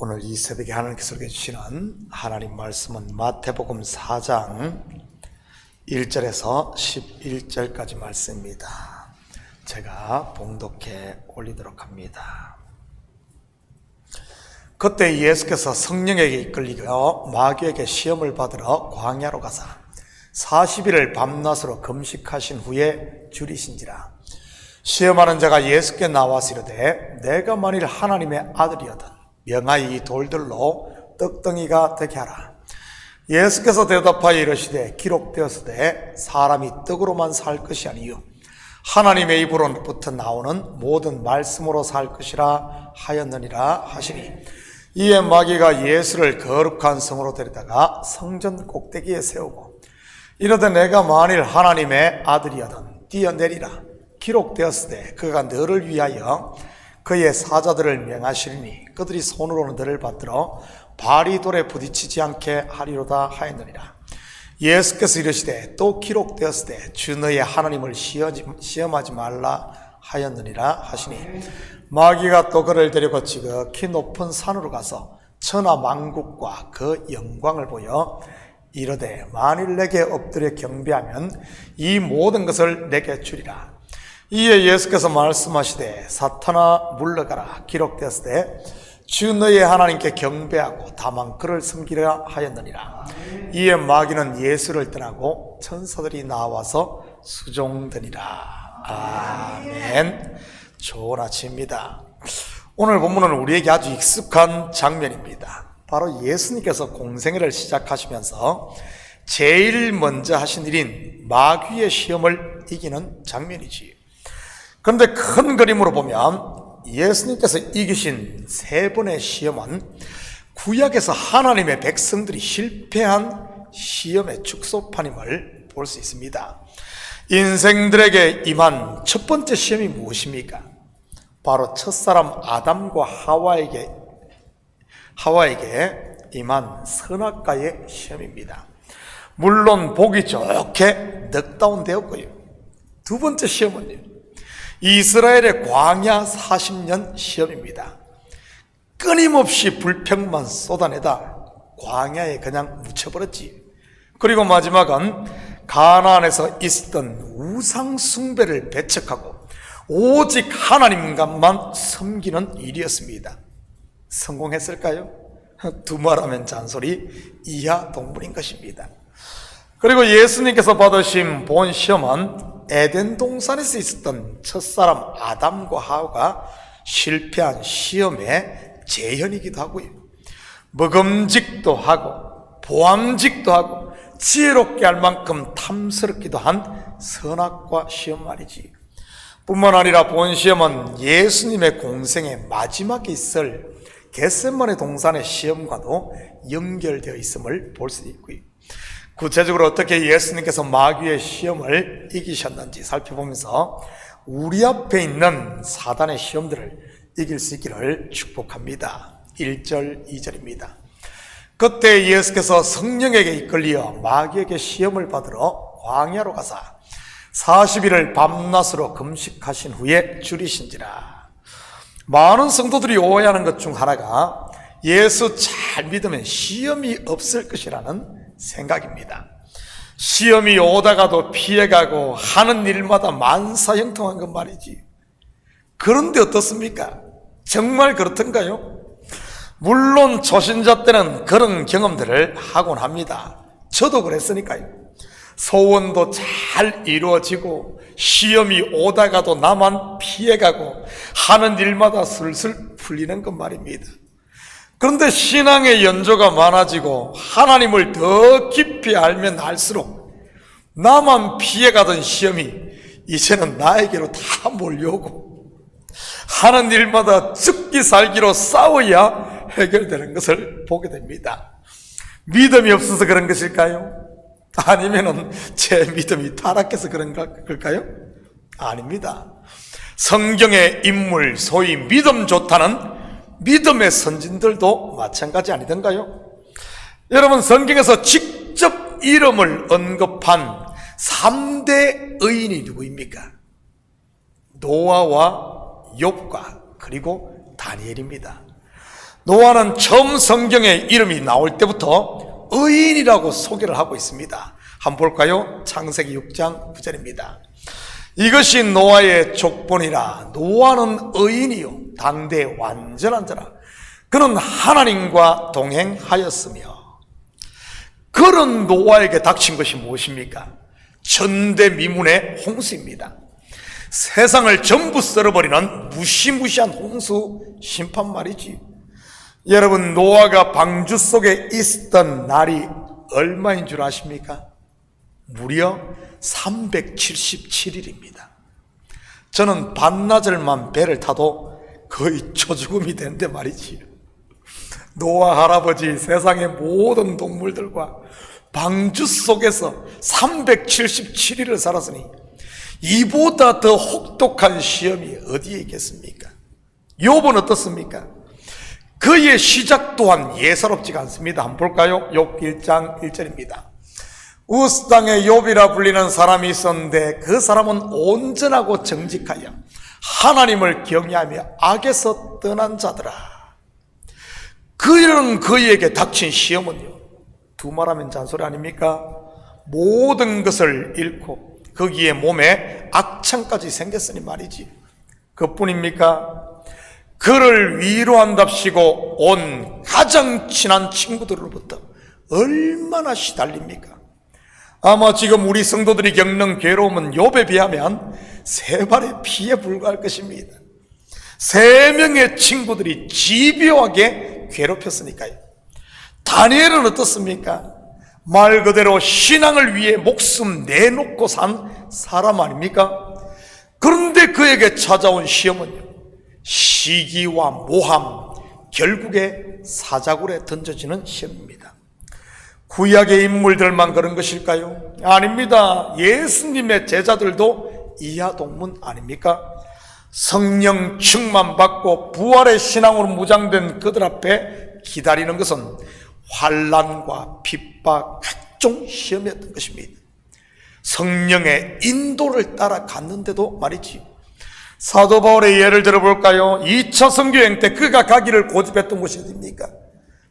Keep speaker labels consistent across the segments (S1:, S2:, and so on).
S1: 오늘 이 새벽에 하나님께서 우리에게 주시는 하나님 말씀은 마태복음 4장 1절에서 11절까지 말씀입니다. 제가 봉독해 올리도록 합니다. 그때 예수께서 성령에게 이끌리어 마귀에게 시험을 받으러 광야로 가사 40일을 밤낮으로 금식하신 후에 줄이신지라. 시험하는 자가 예수께 나와서 이르되 내가 만일 하나님의 아들이거든 명하여 이 돌들로 떡덩이가 되게 하라. 예수께서 대답하여 이르시되 기록되었으되 사람이 떡으로만 살 것이 아니요 하나님의 입으로부터 나오는 모든 말씀으로 살 것이라 하였느니라 하시니, 이에 마귀가 예수를 거룩한 성으로 데려다가 성전 꼭대기에 세우고 이르되 내가 만일 하나님의 아들이거든 뛰어내리라. 기록되었으되 그가 너를 위하여 그의 사자들을 명하시리니 그들이 손으로는 너를 받들어 발이 돌에 부딪히지 않게 하리로다 하였느니라. 예수께서 이르시되 또 기록되었으되 주 너의 하나님을 시험하지 말라 하였느니라 하시니, 마귀가 또 그를 데리고 지극히 높은 산으로 가서 천하 만국과 그 영광을 보여 이르되 만일 내게 엎드려 경배하면 이 모든 것을 내게 주리라. 이에 예수께서 말씀하시되 사탄아 물러가라. 기록되었으되 주 너의 하나님께 경배하고 다만 그를 섬기라 하였느니라. 이에 마귀는 예수를 떠나고 천사들이 나와서 수종되니라. 아멘. 좋은 아침입니다. 오늘 본문은 우리에게 아주 익숙한 장면입니다. 바로 예수님께서 공생애를 시작하시면서 제일 먼저 하신 일인 마귀의 시험을 이기는 장면이지. 그런데 큰 그림으로 보면 예수님께서 이기신 세 번의 시험은 구약에서 하나님의 백성들이 실패한 시험의 축소판임을 볼 수 있습니다. 인생들에게 임한 첫 번째 시험이 무엇입니까? 바로 첫사람 아담과 하와에게 임한 선악과의 시험입니다. 물론 보기 좋게 넉다운 되었고요. 두 번째 시험은요, 이스라엘의 광야 40년 시험입니다. 끊임없이 불평만 쏟아내다 광야에 그냥 묻혀버렸지. 그리고 마지막은 가나안에서 있었던 우상 숭배를 배척하고 오직 하나님만만 섬기는 일이었습니다. 성공했을까요? 두말하면 잔소리 이하 동물인 것입니다. 그리고 예수님께서 받으신 본 시험은 에덴 동산에서 있었던 첫사람 아담과 하와가 실패한 시험의 재현이기도 하고요, 먹음직도 하고 보암직도 하고 지혜롭게 할 만큼 탐스럽기도 한 선악과 시험 말이지. 뿐만 아니라 본 시험은 예수님의 공생의 마지막에 있을 겟세마네 동산의 시험과도 연결되어 있음을 볼 수 있고요. 구체적으로 어떻게 예수님께서 마귀의 시험을 이기셨는지 살펴보면서 우리 앞에 있는 사단의 시험들을 이길 수 있기를 축복합니다. 1절, 2절입니다. 그때 예수께서 성령에게 이끌리어 마귀에게 시험을 받으러 광야로 가사 40일을 밤낮으로 금식하신 후에 줄이신지라. 많은 성도들이 오해하는 것 중 하나가 예수 잘 믿으면 시험이 없을 것이라는 생각입니다. 시험이 오다가도 피해가고 하는 일마다 만사형통한 것 말이지. 그런데 어떻습니까? 정말 그렇던가요? 물론 초신자 때는 그런 경험들을 하곤 합니다. 저도 그랬으니까요. 소원도 잘 이루어지고 시험이 오다가도 나만 피해가고 하는 일마다 슬슬 풀리는 것 말입니다. 그런데 신앙의 연조가 많아지고 하나님을 더 깊이 알면 알수록 나만 피해가던 시험이 이제는 나에게로 다 몰려오고 하는 일마다 죽기 살기로 싸워야 해결되는 것을 보게 됩니다. 믿음이 없어서 그런 것일까요? 아니면 제 믿음이 타락해서 그럴까요? 아닙니다. 성경의 인물, 소위 믿음 좋다는 믿음의 선진들도 마찬가지 아니던가요? 여러분, 성경에서 직접 이름을 언급한 3대 의인이 누구입니까? 노아와 욥과 그리고 다니엘입니다. 노아는 처음 성경에 이름이 나올 때부터 의인이라고 소개를 하고 있습니다. 한번 볼까요? 창세기 6장 9절입니다. 이것이 노아의 족본이라. 노아는 의인이요 당대 완전한 자라. 그는 하나님과 동행하였으며. 그런 노아에게 닥친 것이 무엇입니까? 전대미문의 홍수입니다. 세상을 전부 썰어버리는 무시무시한 홍수 심판 말이지. 여러분, 노아가 방주 속에 있었던 날이 얼마인 줄 아십니까? 무려 377일입니다. 저는 반나절만 배를 타도 거의 초죽음이 된데 말이지요. 노아 할아버지 세상의 모든 동물들과 방주 속에서 377일을 살았으니 이보다 더 혹독한 시험이 어디에 있겠습니까? 욥은 어떻습니까? 그의 시작 또한 예사롭지가 않습니다. 한번 볼까요? 욥 1장 1절입니다. 우스 땅에 욥이라 불리는 사람이 있었는데 그 사람은 온전하고 정직하여 하나님을 경외하며 악에서 떠난 자더라. 그는 그에게 닥친 시험은요, 두말하면 잔소리 아닙니까? 모든 것을 잃고 거기에 몸에 악창까지 생겼으니 말이지. 그뿐입니까? 그를 위로한답시고 온 가장 친한 친구들로부터 얼마나 시달립니까? 아마 지금 우리 성도들이 겪는 괴로움은 욥에 비하면 3발의 피에 불과할 것입니다. 3명의 친구들이 집요하게 괴롭혔으니까요. 다니엘은 어떻습니까? 말 그대로 신앙을 위해 목숨 내놓고 산 사람 아닙니까? 그런데 그에게 찾아온 시험은요, 시기와 모함, 결국에 사자굴에 던져지는 시험입니다. 구약의 인물들만 그런 것일까요? 아닙니다. 예수님의 제자들도 이하동문 아닙니까? 성령 충만 받고 부활의 신앙으로 무장된 그들 앞에 기다리는 것은 환난과 핍박, 각종 시험이었던 것입니다. 성령의 인도를 따라 갔는데도 말이지. 사도 바울의 예를 들어볼까요? 2차 선교행 때 그가 가기를 고집했던 곳이 어디입니까?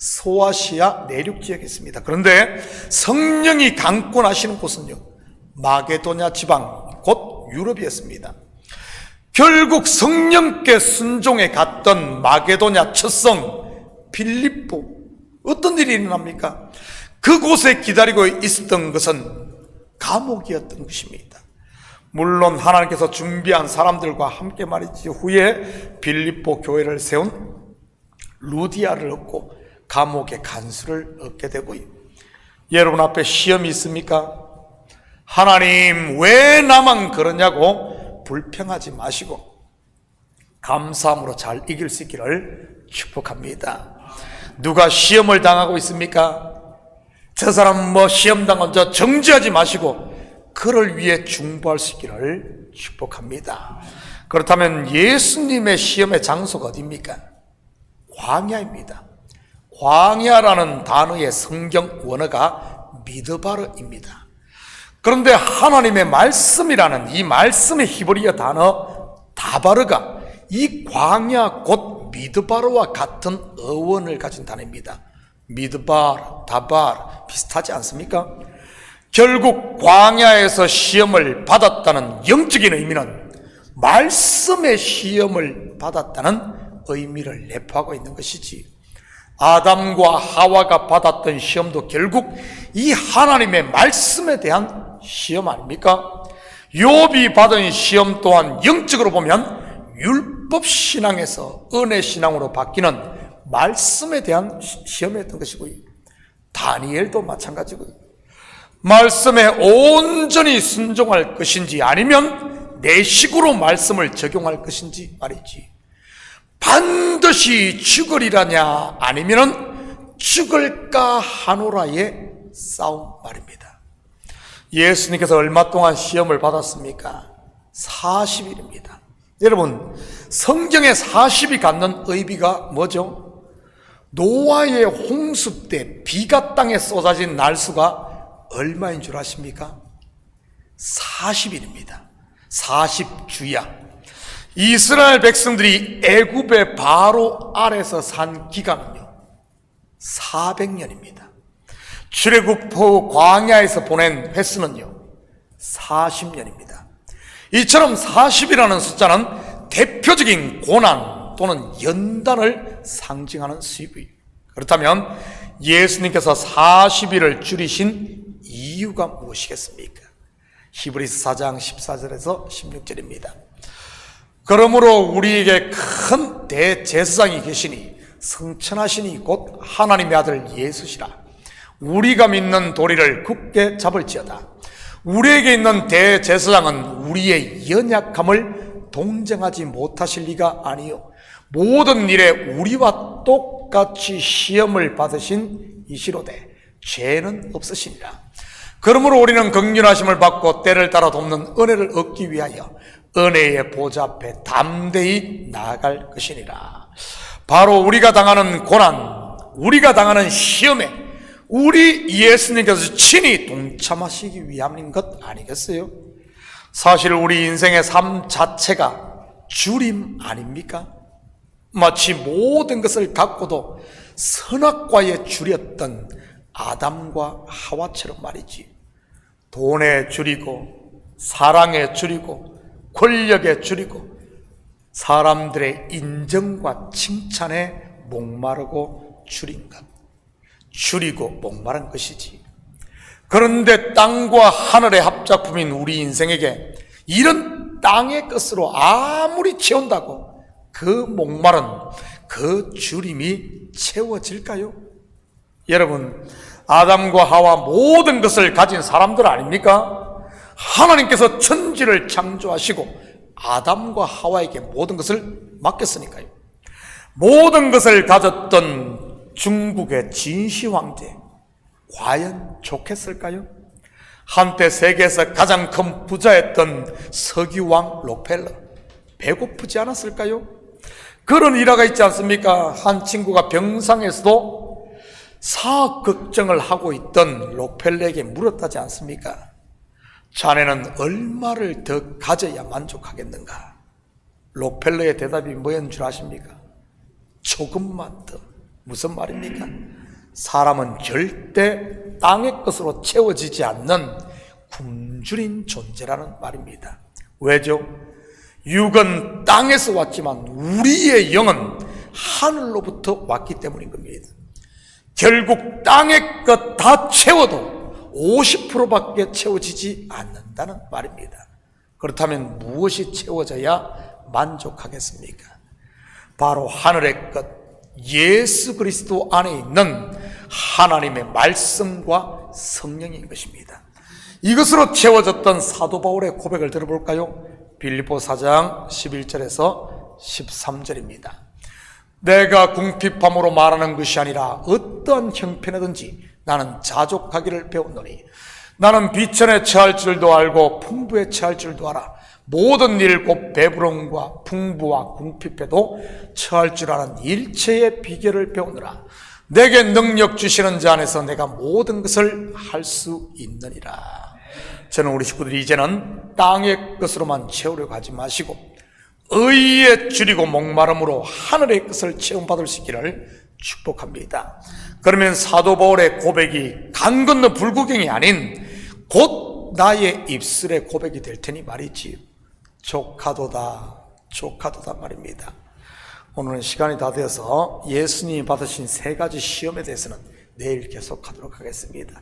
S1: 소아시아 내륙 지역에 있습니다. 그런데 성령이 강권하시는 곳은요, 마게도냐 지방, 곧 유럽이었습니다. 결국 성령께 순종해 갔던 마게도냐 첫성 빌립보, 어떤 일이 일어납니까? 그곳에 기다리고 있었던 것은 감옥이었던 것입니다. 물론 하나님께서 준비한 사람들과 함께 말이지, 후에 빌립보 교회를 세운 루디아를 얻고 감옥의 간수를 얻게 되고요. 여러분 앞에 시험이 있습니까? 하나님 왜 나만 그러냐고 불평하지 마시고 감사함으로 잘 이길 수 있기를 축복합니다. 누가 시험을 당하고 있습니까? 저 사람 시험 당한 저 정지하지 마시고 그를 위해 중보할 수 있기를 축복합니다. 그렇다면 예수님의 시험의 장소가 어디입니까? 광야입니다. 광야라는 단어의 성경 원어가 미드바르입니다. 그런데 하나님의 말씀이라는 이 말씀의 히브리어 단어 다바르가 이 광야 곧 미드바르와 같은 어원을 가진 단어입니다. 미드바르, 다바르 비슷하지 않습니까? 결국 광야에서 시험을 받았다는 영적인 의미는 말씀의 시험을 받았다는 의미를 내포하고 있는 것이지. 아담과 하와가 받았던 시험도 결국 이 하나님의 말씀에 대한 시험 아닙니까? 욥이 받은 시험 또한 영적으로 보면 율법 신앙에서 은혜 신앙으로 바뀌는 말씀에 대한 시험이었던 것이고요. 다니엘도 마찬가지고요. 말씀에 온전히 순종할 것인지 아니면 내 식으로 말씀을 적용할 것인지 말이지. 반드시 죽으리라냐 아니면 죽을까 하노라의 싸움 말입니다. 예수님께서 얼마 동안 시험을 받았습니까? 40일입니다. 여러분, 성경에 40이 갖는 의미가 뭐죠? 노아의 홍수 때 비가 땅에 쏟아진 날수가 얼마인 줄 아십니까? 40일입니다. 40주야. 이스라엘 백성들이 애굽의 바로 아래서 산 기간은요 400년입니다. 출애굽 후 광야에서 보낸 횟수는요 40년입니다. 이처럼 40이라는 숫자는 대표적인 고난 또는 연단을 상징하는 수입이에요. 그렇다면 예수님께서 40일을 줄이신 이유가 무엇이겠습니까? 히브리서 4장 14절에서 16절입니다. 그러므로 우리에게 큰 대제사장이 계시니 성천하시니 곧 하나님의 아들 예수시라. 우리가 믿는 도리를 굳게 잡을지어다. 우리에게 있는 대제사장은 우리의 연약함을 동정하지 못하실 리가 아니요 모든 일에 우리와 똑같이 시험을 받으신 이시로되 죄는 없으시니라. 그러므로 우리는 긍휼하심을 받고 때를 따라 돕는 은혜를 얻기 위하여 은혜의 보좌 앞에 담대히 나아갈 것이니라. 바로 우리가 당하는 고난, 우리가 당하는 시험에 우리 예수님께서 친히 동참하시기 위함인 것 아니겠어요? 사실 우리 인생의 삶 자체가 주림 아닙니까? 마치 모든 것을 갖고도 선악과에 줄였던 아담과 하와처럼 말이지. 돈에 줄이고 사랑에 줄이고 권력에 줄이고 사람들의 인정과 칭찬에 목마르고 줄인 것, 줄이고 목마른 것이지. 그런데 땅과 하늘의 합작품인 우리 인생에게 이런 땅의 것으로 아무리 채운다고 그 목마른 그 줄임이 채워질까요? 여러분, 아담과 하와 모든 것을 가진 사람들 아닙니까? 하나님께서 천지를 창조하시고 아담과 하와에게 모든 것을 맡겼으니까요. 모든 것을 가졌던 중국의 진시 황제, 과연 좋겠을까요? 한때 세계에서 가장 큰 부자였던 석유왕 록펠러, 배고프지 않았을까요? 그런 일화가 있지 않습니까? 한 친구가 병상에서도 사업 걱정을 하고 있던 록펠러에게 물었다지 않습니까? 자네는 얼마를 더 가져야 만족하겠는가? 록펠러의 대답이 뭐였는 줄 아십니까? 조금만 더. 무슨 말입니까? 사람은 절대 땅의 것으로 채워지지 않는 굶주린 존재라는 말입니다. 왜죠? 육은 땅에서 왔지만 우리의 영은 하늘로부터 왔기 때문인 겁니다. 결국 땅의 것 다 채워도 50%밖에 채워지지 않는다는 말입니다. 그렇다면 무엇이 채워져야 만족하겠습니까? 바로 하늘의 것, 예수 그리스도 안에 있는 하나님의 말씀과 성령인 것입니다. 이것으로 채워졌던 사도 바울의 고백을 들어볼까요? 빌립보 4장 11절에서 13절입니다. 내가 궁핍함으로 말하는 것이 아니라 어떠한 형편이든지 나는 자족하기를 배웠노니 나는 비천에 처할 줄도 알고 풍부에 처할 줄도 알아. 모든 일 곧 배부름과 풍부와 궁핍에도 처할 줄 아는 일체의 비결을 배우느라. 내게 능력 주시는 자 안에서 내가 모든 것을 할 수 있느니라. 저는 우리 식구들이 이제는 땅의 것으로만 채우려고 하지 마시고 의에 줄이고 목마름으로 하늘의 것을 체험받을 수 있기를 축복합니다. 그러면 사도 바울의 고백이 강 건너 불구경이 아닌 곧 나의 입술의 고백이 될 테니 말이지요. 조카도다, 조카도다 말입니다. 오늘은 시간이 다 되어서 예수님이 받으신 3가지 시험에 대해서는 내일 계속하도록 하겠습니다.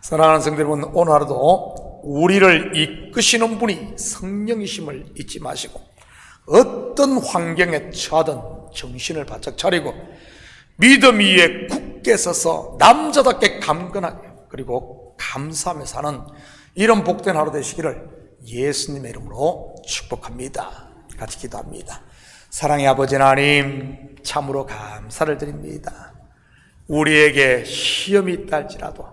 S1: 사랑하는 성도 여러분, 오늘 하루도 우리를 이끄시는 분이 성령이심을 잊지 마시고 어떤 환경에 처하든 정신을 바짝 차리고 믿음 위에 굳게 서서 남자답게 강건하게 그리고 감사하며 사는 이런 복된 하루 되시기를 예수님의 이름으로 축복합니다. 같이 기도합니다. 사랑의 아버지 하나님, 참으로 감사를 드립니다. 우리에게 시험이 있다 할지라도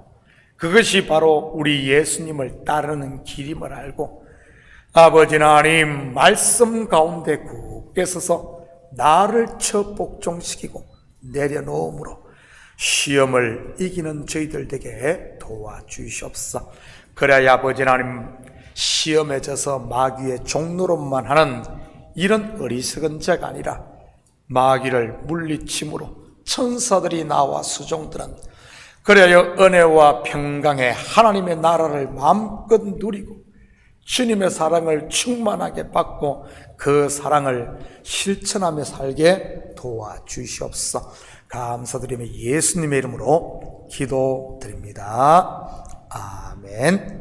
S1: 그것이 바로 우리 예수님을 따르는 길임을 알고 아버지 하나님 말씀 가운데 굳게 서서 나를 쳐 복종시키고 내려놓음으로 시험을 이기는 저희들 되게 도와주시옵소서. 그래야 아버지 하나님 시험에 져서 마귀의 종노릇만 하는 이런 어리석은 자가 아니라 마귀를 물리침으로 천사들이 나와 수종들은 그래야 은혜와 평강의 하나님의 나라를 마음껏 누리고 주님의 사랑을 충만하게 받고 그 사랑을 실천하며 살게 도와주시옵소서. 감사드리며 예수님의 이름으로 기도드립니다. 아멘.